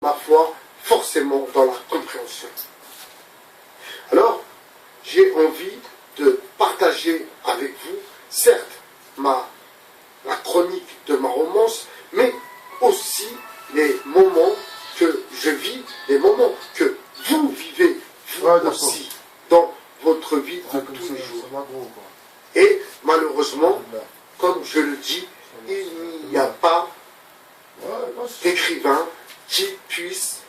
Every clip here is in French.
ma foi, forcément dans la compréhension. Alors, j'ai envie de partager avec vous, certes, la chronique de ma romance, mais aussi les moments que je vis, les moments que vous vivez, vous aussi, dans votre vie de tous les jours. Et malheureusement, comme je le dis, il n'y a pas d'écrivain qui puisse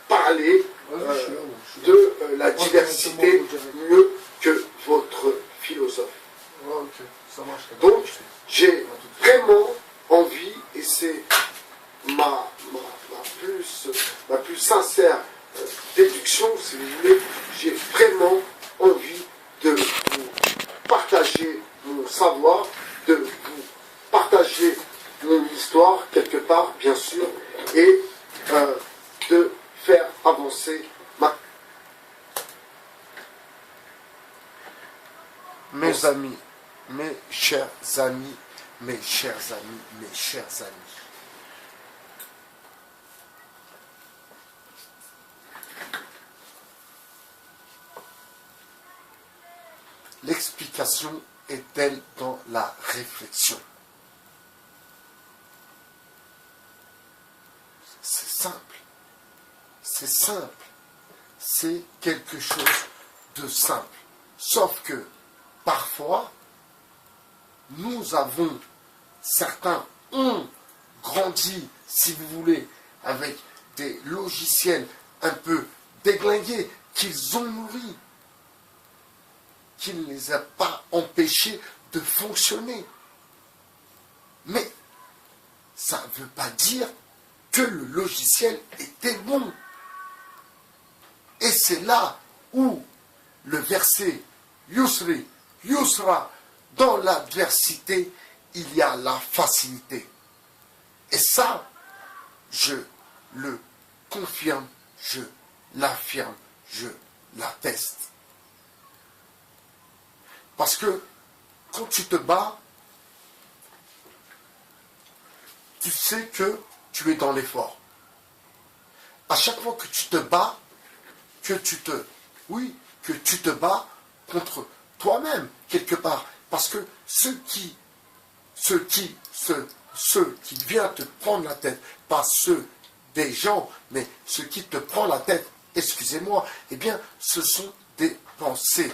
parler de la diversité mieux que votre philosophe. Donc, j'ai vraiment envie, et c'est ma plus sincère déduction, si vous voulez, j'ai vraiment envie de vous partager mon savoir, de vous partager mon histoire, quelque part, bien sûr, et de faire avancer Mes amis, mes chers amis, mes chers amis, mes chers amis. L'explication est-elle dans la réflexion? C'est simple. C'est simple. C'est quelque chose de simple. Sauf que, parfois, certains ont grandi, si vous voulez, avec des logiciels un peu déglingués qu'ils ont nourris, qui ne les a pas empêchés de fonctionner. Mais ça ne veut pas dire que le logiciel était bon. Et c'est là où le verset Yusri, Yusra, dans l'adversité, il y a la facilité. Et ça, je le confirme, je l'affirme, je l'atteste. Parce que quand tu te bats, tu sais que tu es dans l'effort. À chaque fois que tu te bats, que tu te bats contre toi-même, quelque part. Parce que ce qui vient te prendre la tête, pas ceux des gens, mais ce qui te prend la tête, excusez-moi, eh bien, ce sont des pensées.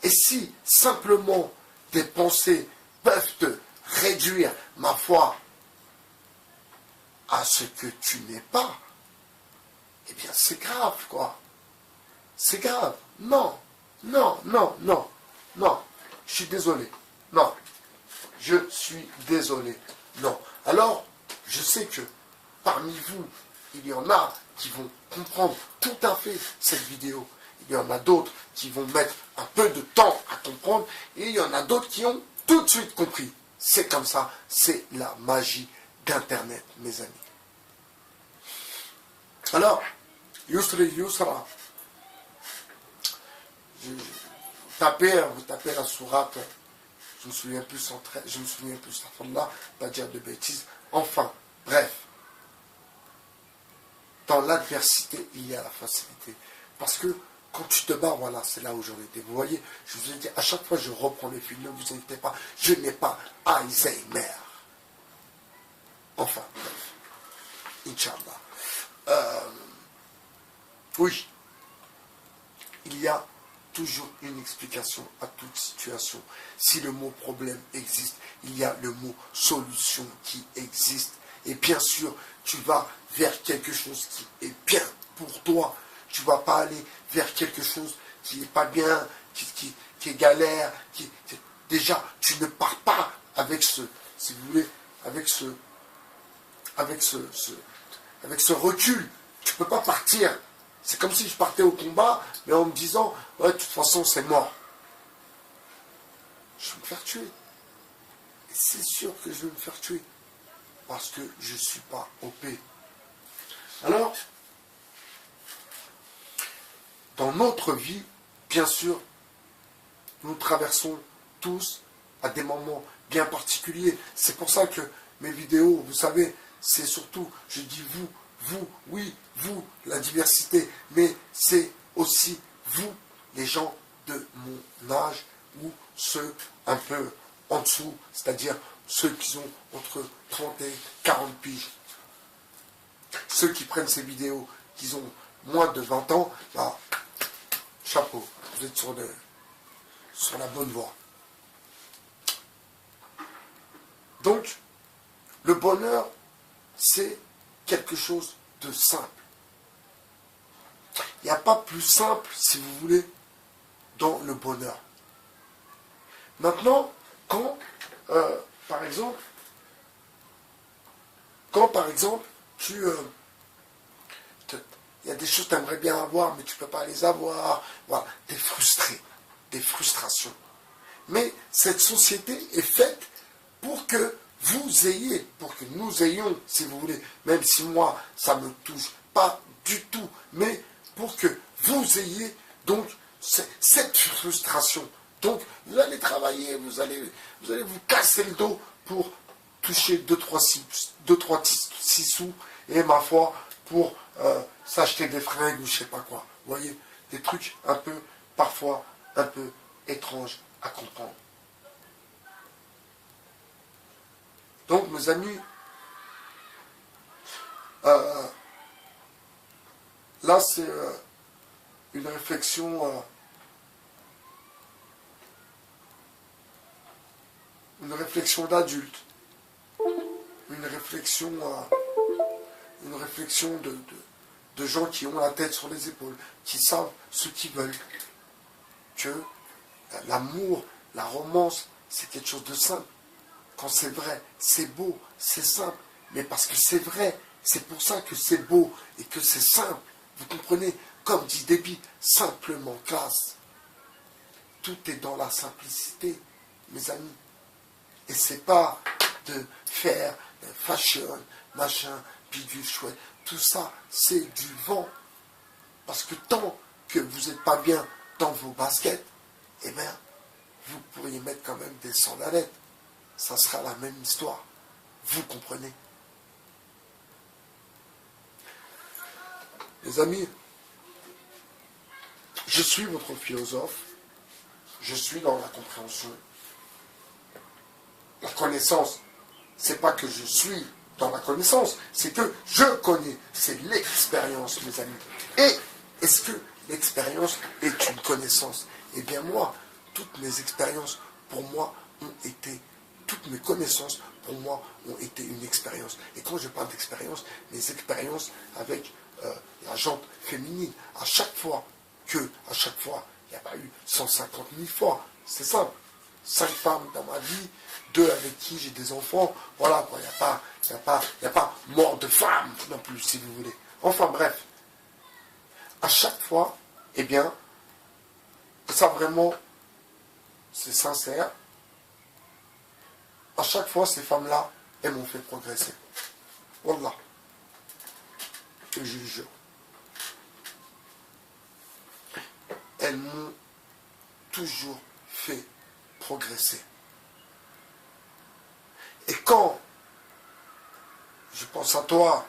Et si simplement des pensées peuvent te réduire, ma foi, à ce que tu n'es pas, eh bien c'est grave, quoi. C'est grave. Non, non, non, non, non. Je suis désolé. Non. Je suis désolé. Non. Alors, je sais que parmi vous, il y en a qui vont comprendre tout à fait cette vidéo. Il y en a d'autres qui vont mettre un peu de temps à comprendre. Et il y en a d'autres qui ont tout de suite compris. C'est comme ça. C'est la magie d'Internet, mes amis. Alors, Yusri Yusra. Vous tapez la sourate. Je me souviens plus là, pas dire de bêtises. Enfin, bref. Dans l'adversité, il y a la facilité. Parce que quand tu te bats, voilà, c'est là où j'en étais. Vous voyez, je vous ai dit, à chaque fois je reprends les films, ne vous inquiétez pas, je n'ai pas Alzheimer. Enfin, bref. Inch'Allah. Oui. Il y a toujours une explication à toute situation. Si le mot problème existe, il y a le mot solution qui existe. Et bien sûr, tu vas vers quelque chose qui est bien pour toi. Tu ne vas pas aller vers quelque chose qui n'est pas bien, qui est galère. Déjà, tu ne pars pas avec si vous voulez, avec ce recul. Tu ne peux pas partir. C'est comme si je partais au combat, mais en me disant, ouais, de toute façon, c'est mort. Je vais me faire tuer. Et c'est sûr que je vais me faire tuer. Parce que je ne suis pas OP. Alors, dans notre vie, bien sûr, nous traversons tous à des moments bien particuliers. C'est pour ça que mes vidéos, vous savez, c'est surtout, je dis vous, oui, vous, la diversité, mais c'est aussi vous, les gens de mon âge, ou ceux un peu en dessous, c'est-à-dire ceux qui ont entre 30 et 40 piges. Ceux qui prennent ces vidéos, qui ont moins de 20 ans, bah, chapeau, vous êtes sur la bonne voie. Donc, le bonheur, c'est quelque chose de simple. Il n'y a pas plus simple, si vous voulez, dans le bonheur. Maintenant, quand, par exemple, tu... il y a des choses que tu aimerais bien avoir, mais tu ne peux pas les avoir. Voilà, tu es frustré, des frustrations. Mais cette société est faite pour que vous ayez, pour que nous ayons, si vous voulez, même si moi, ça ne me touche pas du tout, mais pour que vous ayez donc cette frustration. Donc, vous allez travailler, vous allez vous casser le dos pour toucher 2-3 6 sous, et ma foi, pour s'acheter des fringues ou je sais pas quoi. Vous voyez, des trucs un peu, parfois, un peu étranges à comprendre. Donc, mes amis, là, c'est une réflexion d'adulte, une réflexion de gens qui ont la tête sur les épaules, qui savent ce qu'ils veulent, que l'amour, la romance, c'est quelque chose de simple. Quand c'est vrai, c'est beau, c'est simple, mais parce que c'est vrai, c'est pour ça que c'est beau et que c'est simple. Vous comprenez? Comme dit Déby, simplement classe. Tout est dans la simplicité, mes amis. Et c'est pas de faire fashion, machin, bidule chouette. Tout ça, c'est du vent. Parce que tant que vous n'êtes pas bien dans vos baskets, eh bien, vous pourriez mettre quand même des sandalettes. Ça sera la même histoire. Vous comprenez? Les amis, je suis votre philosophe. Je suis dans la compréhension. La connaissance, c'est pas que je suis dans la connaissance, c'est que je connais. C'est l'expérience, mes amis. Et est-ce que l'expérience est une connaissance? Eh bien moi, toutes mes expériences, pour moi, ont été, toutes mes connaissances, pour moi, ont été une expérience. Et quand je parle d'expérience, mes expériences avec la jante féminine, à chaque fois, il n'y a pas eu 150 000 fois. C'est simple. 5 femmes dans ma vie, 2 avec qui j'ai des enfants. Voilà, quoi. Il n'y a pas mort de femme non plus, si vous voulez. Enfin, bref. À chaque fois, eh bien, ça vraiment, c'est sincère. À chaque fois, ces femmes-là, elles m'ont fait progresser. Wallah. Et je le jure. Elles m'ont toujours fait progresser. Et quand je pense à toi,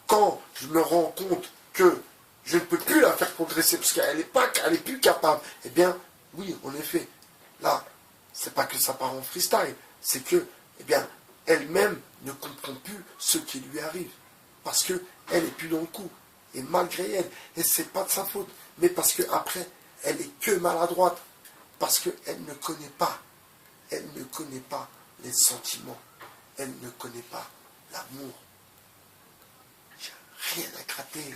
quand je me rends compte que je ne peux plus la faire progresser parce qu'elle est plus capable, eh bien, oui, en effet, là, c'est pas que ça part en freestyle, c'est que, eh bien, elle-même ne comprend plus ce qui lui arrive. Parce qu'elle n'est plus dans le coup. Et malgré elle, et c'est pas de sa faute, mais parce qu'après, elle est que maladroite. Parce qu'elle ne connaît pas. Elle ne connaît pas les sentiments. Elle ne connaît pas l'amour. Il n'y a rien à gratter.